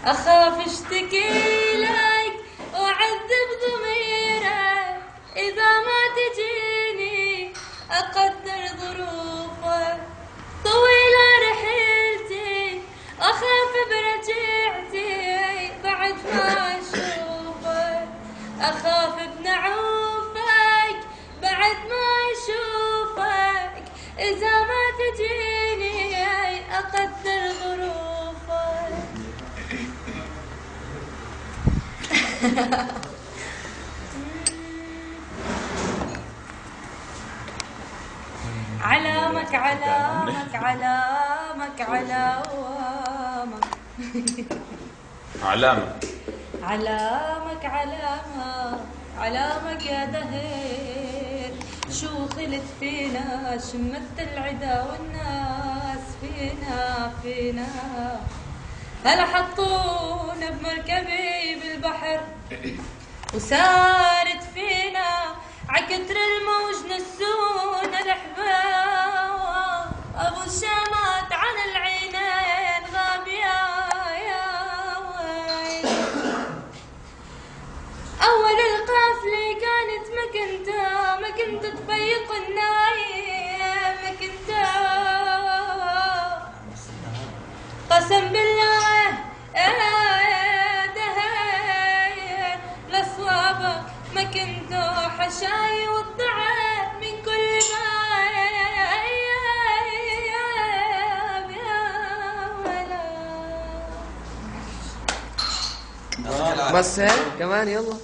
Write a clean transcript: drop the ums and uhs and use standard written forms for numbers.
أخاف اشتكي لك وأعذب ضميرك إذا ما تجيني أقدر ظروفك. طويلة رحلتي أخاف برجعتي بعد ما أشوفك. أخاف بنعوفك بعد ما أشوفك إذا ما تجيني أقدر ظروفك. علامك علامك علامك علامك علامك علامك علامك علامك يا دهر. شو خلت فينا شمت العدا والناس فينا هلا حطونا بمركبي بالبحر وسارت فينا عكتر الموج نسونا الحباب. ابو الشامات عن العينين غاب يا ويل. اول القافله كانت ما كنت تفيق النايم ما كنت قسم بالله دهير لصوابك ما كنت حشاي والضعف من كل بس هيك كمان يلا.